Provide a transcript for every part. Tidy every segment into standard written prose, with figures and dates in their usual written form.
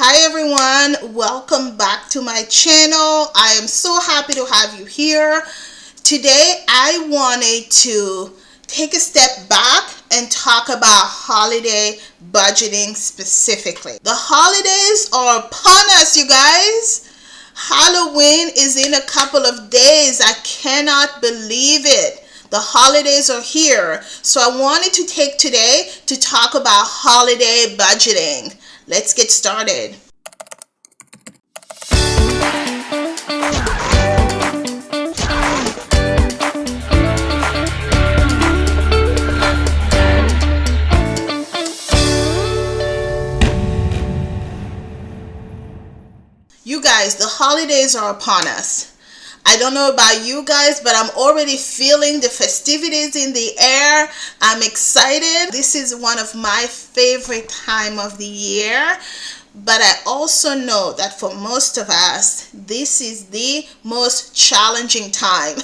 Hi everyone, welcome back to my channel. I am so happy to have you here. Today I wanted to take a step back and talk about holiday budgeting specifically. The holidays are upon us, you guys. Halloween is in a couple of days. I cannot believe it. The holidays are here. So I wanted to take today to talk about holiday budgeting. Let's get started. You guys, the holidays are upon us. I don't know about you guys, but I'm already feeling the festivities in the air. I'm excited. This is one of my favorite time of the year. But I also know that for most of us, this is the most challenging time,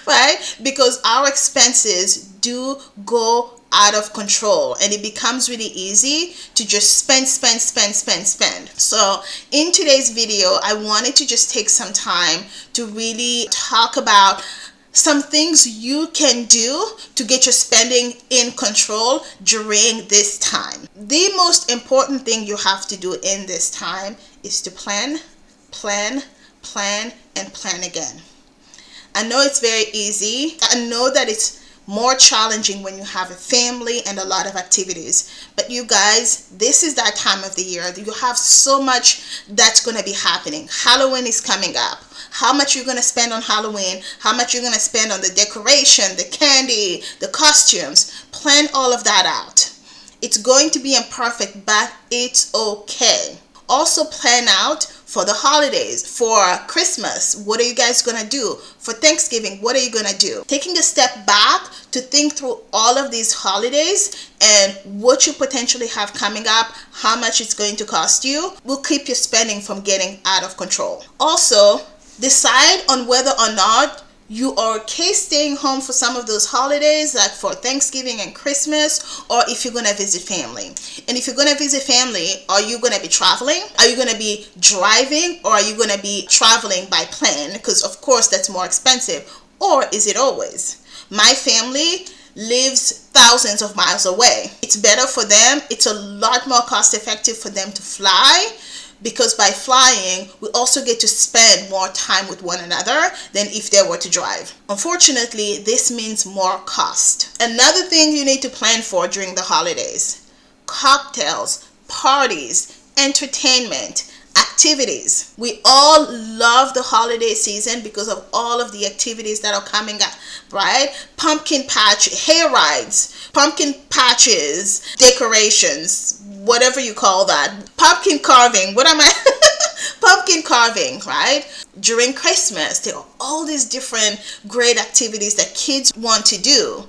right? Because our expenses do go out of control and it becomes really easy to just spend. So in today's video, I wanted to just take some time to really talk about some things you can do to get your spending in control during this time. The most important thing you have to do in this time is to plan, and plan again. I know it's very easy. I know that it's more challenging when you have a family and a lot of activities, but you guys, this is that time of the year. You have so much that's going to be happening. Halloween is coming up. How much you're going to spend on Halloween, how much you're going to spend on the decoration, the candy, the costumes. Plan all of that out. It's going to be imperfect, but it's okay. Also plan out for the holidays. For Christmas, what are you guys gonna do? For Thanksgiving, what are you gonna do? Taking a step back to think through all of these holidays and what you potentially have coming up, how much it's going to cost you, will keep your spending from getting out of control. Also, decide on whether or not you are okay staying home for some of those holidays, like for Thanksgiving and Christmas, or if you're going to visit family. And if you're going to visit family, are you going to be traveling? Are you going to be driving? Or are you going to be traveling by plane? Because of course that's more expensive. Or is it always? My family lives thousands of miles away. It's better for them. It's a lot more cost effective for them to fly, because by flying, we also get to spend more time with one another than if they were to drive. Unfortunately, this means more cost. Another thing you need to plan for during the holidays: cocktails, parties, entertainment, activities. We all love the holiday season because of all of the activities that are coming up, right? Pumpkin patch, hair rides, pumpkin patches, decorations, whatever you call that. Pumpkin carving. Pumpkin carving, right? During Christmas, there are all these different great activities that kids want to do.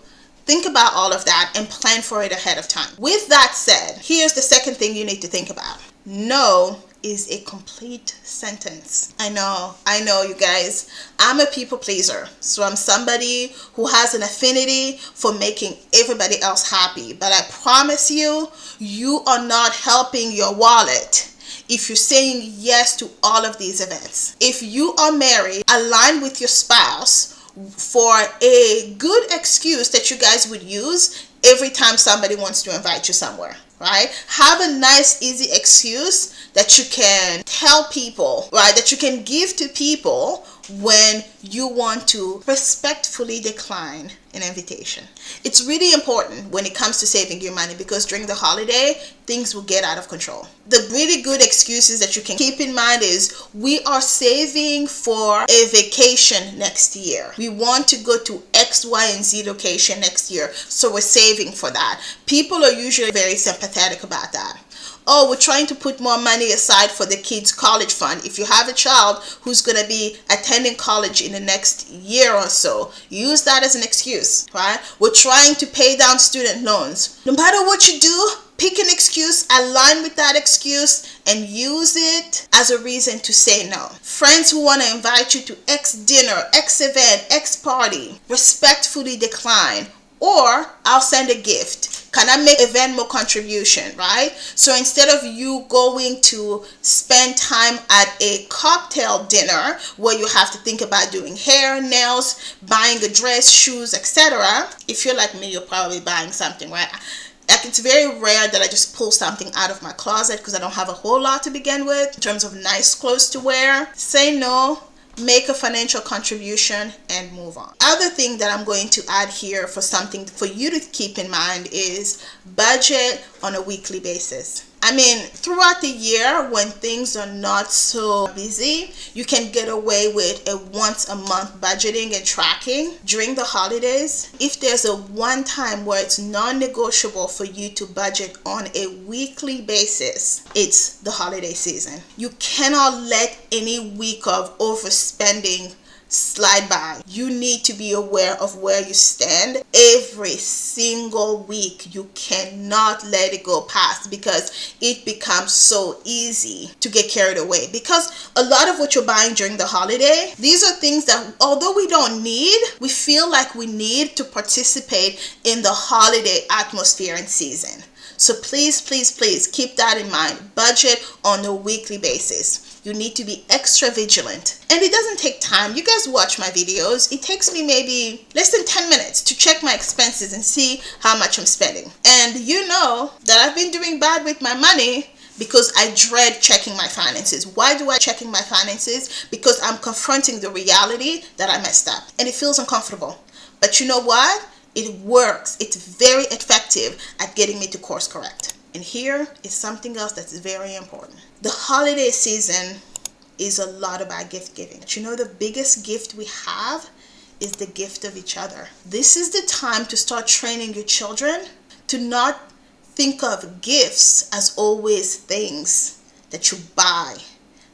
Think about all of that and plan for it ahead of time. With that said, here's the second thing you need to think about. No is a complete sentence. I know, you guys. I'm a people pleaser. So I'm somebody who has an affinity for making everybody else happy. But I promise you, you are not helping your wallet if you're saying yes to all of these events. If you are married, align with your spouse for a good excuse that you guys would use every time somebody wants to invite you somewhere, right? Have a nice, easy excuse that you can tell people, right? That you can give to people when you want to respectfully decline an invitation. It's really important when it comes to saving your money, because during the holiday, things will get out of control. The really good excuses that you can keep in mind is, we are saving for a vacation next year. We want to go to X, Y, and Z location next year, so we're saving for that. People are usually very sympathetic about that. Oh, we're trying to put more money aside for the kids' college fund. If you have a child who's going to be attending college in the next year or so, use that as an excuse, right? We're trying to pay down student loans. No matter what you do, pick an excuse, align with that excuse, and use it as a reason to say no. Friends who want to invite you to X dinner, X event, X party, respectfully decline. or I'll send a gift. Can I make a Venmo contribution, right? So instead of you going to spend time at a cocktail dinner where you have to think about doing hair, nails, buying a dress, shoes, etc. If you're like me, you're probably buying something, right? Like, it's very rare that I just pull something out of my closet because I don't have a whole lot to begin with in terms of nice clothes to wear. Say no, make a financial contribution, and move on. Other thing that I'm going to add here for something for you to keep in mind is budget on a weekly basis. I mean, throughout the year when things are not so busy, you can get away with a once a month budgeting and tracking. During the holidays, if there's a one time where it's non-negotiable for you to budget on a weekly basis, it's the holiday season. You cannot let any week of overspending slide by. You need to be aware of where you stand every single week. You cannot let it go past because it becomes so easy to get carried away, because a lot of what you're buying during the holiday, these are things that although we don't need, we feel like we need to participate in the holiday atmosphere and season. So please, please, please keep that in mind. Budget on a weekly basis. You need to be extra vigilant. And it doesn't take time. You guys watch my videos. It takes me maybe less than 10 minutes to check my expenses and see how much I'm spending. And you know that I've been doing bad with my money because I dread checking my finances. Why do I checking my finances? Because I'm confronting the reality that I messed up. And it feels uncomfortable. But you know what? It works. It's very effective at getting me to course correct. And here is something else that's very important. The holiday season is a lot about gift giving. But you know, the biggest gift we have is the gift of each other. This is the time to start training your children to not think of gifts as always things that you buy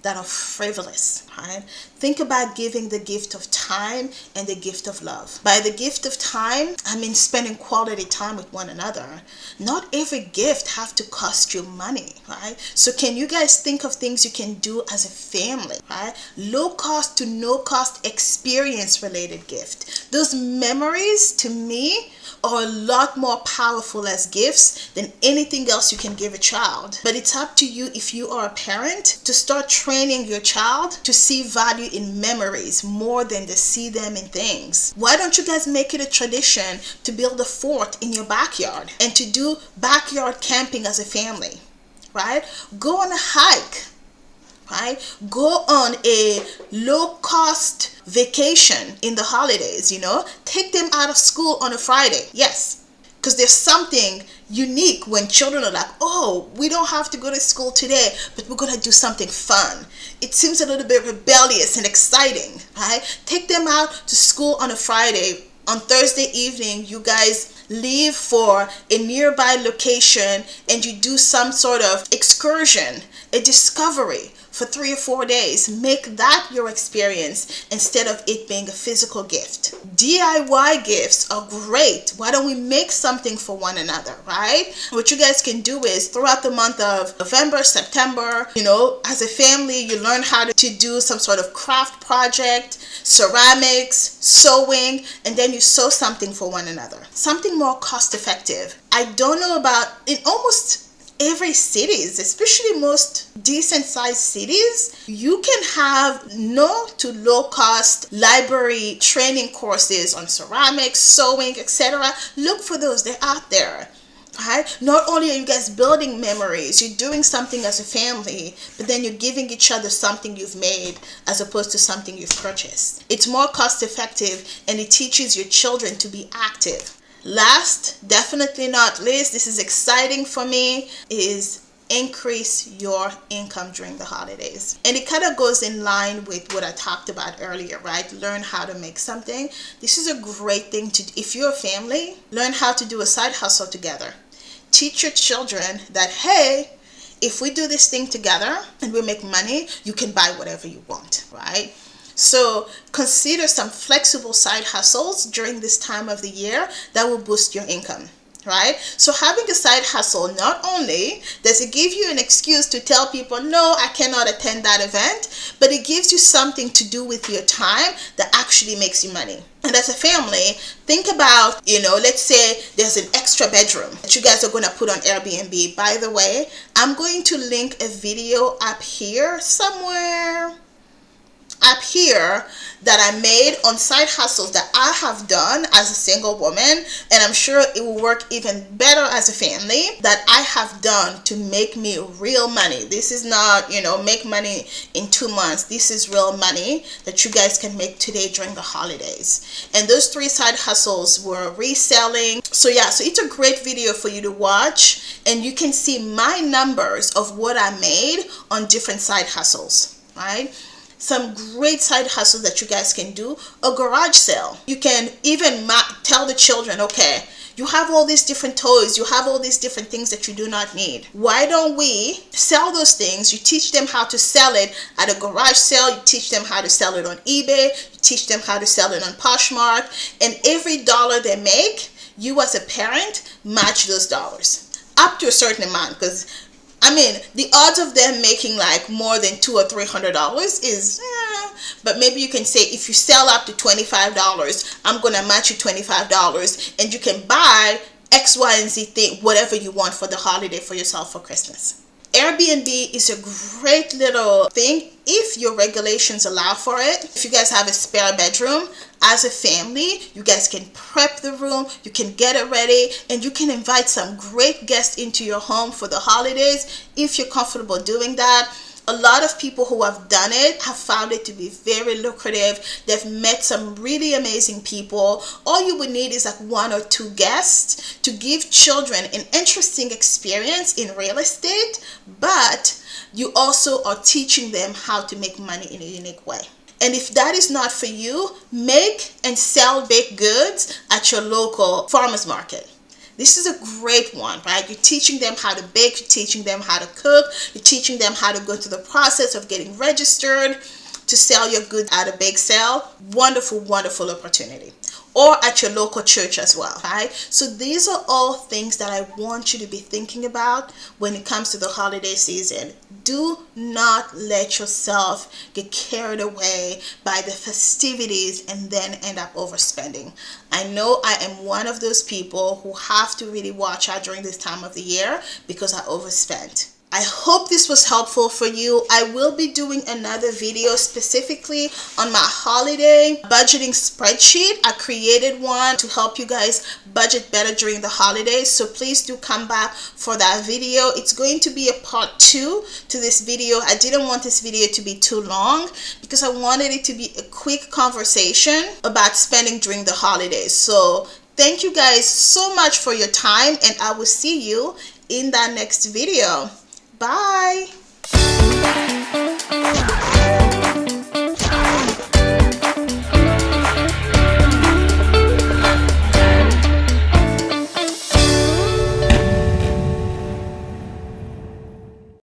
that are frivolous, right? Think about giving the gift of time and the gift of love. By the gift of time, I mean spending quality time with one another. Not every gift have to cost you money, right? So can you guys think of things you can do as a family, right? Low cost to no cost experience related gift. Those memories to me are a lot more powerful as gifts than anything else you can give a child. But it's up to you, if you are a parent, to start training your child to see value in memories more than to see them in things. Why don't you guys make it a tradition to build a fort in your backyard and to do backyard camping as a family, right? Go on a hike, right? Go on a low-cost vacation in the holidays, you know? Take them out of school on a Friday. Yes, because there's something unique when children are like, oh, we don't have to go to school today, but we're going to do something fun. It seems a little bit rebellious and exciting, right? Take them out to school on a Friday. On Thursday evening, you guys leave for a nearby location and you do some sort of excursion, a discovery for 3 or 4 days. Make that your experience instead of it being a physical gift. DIY gifts are great. Why don't we make something for one another, right? What you guys can do is throughout the month of November, September, you know, as a family, you learn how to do some sort of craft project, ceramics, sewing, and then you sew something for one another. Something more cost effective. I don't know about in almost every cities, especially most decent sized cities, you can have no to low cost library training courses on ceramics, sewing, etc. Look for those, they're out there. Right? Not only are you guys building memories, you're doing something as a family, but then you're giving each other something you've made as opposed to something you've purchased. It's more cost effective and it teaches your children to be active. Last, definitely not least, this is exciting for me, is increase your income during the holidays. And it kind of goes in line with what I talked about earlier, right? Learn how to make something. This is a great thing to, if you're a family, learn how to do a side hustle together. Teach your children that, hey, if we do this thing together and we make money, you can buy whatever you want, right? So consider some flexible side hustles during this time of the year that will boost your income. right? So having a side hustle, not only does it give you an excuse to tell people, no, I cannot attend that event, but it gives you something to do with your time that actually makes you money. And as a family, think about, let's say there's an extra bedroom that you guys are going to put on Airbnb. By the way, I'm going to link a video up here somewhere up here that I made on side hustles that I have done as a single woman, and I'm sure it will work even better as a family, that I have done to make me real money. This is not, make money in 2 months. This is real money that you guys can make today during the holidays. And those 3 side hustles were reselling. So yeah, so it's a great video for you to watch, and you can see my numbers of what I made on different side hustles, right? Some great side hustles that you guys can do. A garage sale. You can even tell the children, okay, you have all these different toys, you have all these different things that you do not need. Why don't we sell those things? You teach them how to sell it at a garage sale. You teach them how to sell it on eBay. You teach them how to sell it on Poshmark. And every dollar they make, you as a parent match those dollars up to a certain amount, because the odds of them making like more than $200 or $300 is, but maybe you can say, if you sell up to $25, I'm gonna match you $25, and you can buy X, Y, and Z thing, whatever you want for the holiday, for yourself, for Christmas. Airbnb is a great little thing if your regulations allow for it. If you guys have a spare bedroom, as a family, you guys can prep the room, you can get it ready, and you can invite some great guests into your home for the holidays if you're comfortable doing that. A lot of people who have done it have found it to be very lucrative. They've met some really amazing people. All you would need is like 1 or 2 guests to give children an interesting experience in real estate, but you also are teaching them how to make money in a unique way. And if that is not for you, make and sell baked goods at your local farmers market. This is a great one, right? You're teaching them how to bake, you're teaching them how to cook, you're teaching them how to go through the process of getting registered to sell your goods at a bake sale. Wonderful, wonderful opportunity. Or at your local church as well, right? So these are all things that I want you to be thinking about when it comes to the holiday season. Do not let yourself get carried away by the festivities and then end up overspending. I know I am one of those people who have to really watch out during this time of the year because I overspent. I hope this was helpful for you. I will be doing another video specifically on my holiday budgeting spreadsheet. I created one to help you guys budget better during the holidays. So please do come back for that video. It's going to be a part 2 to this video. I didn't want this video to be too long because I wanted it to be a quick conversation about spending during the holidays. So thank you guys so much for your time, and I will see you in that next video. Bye.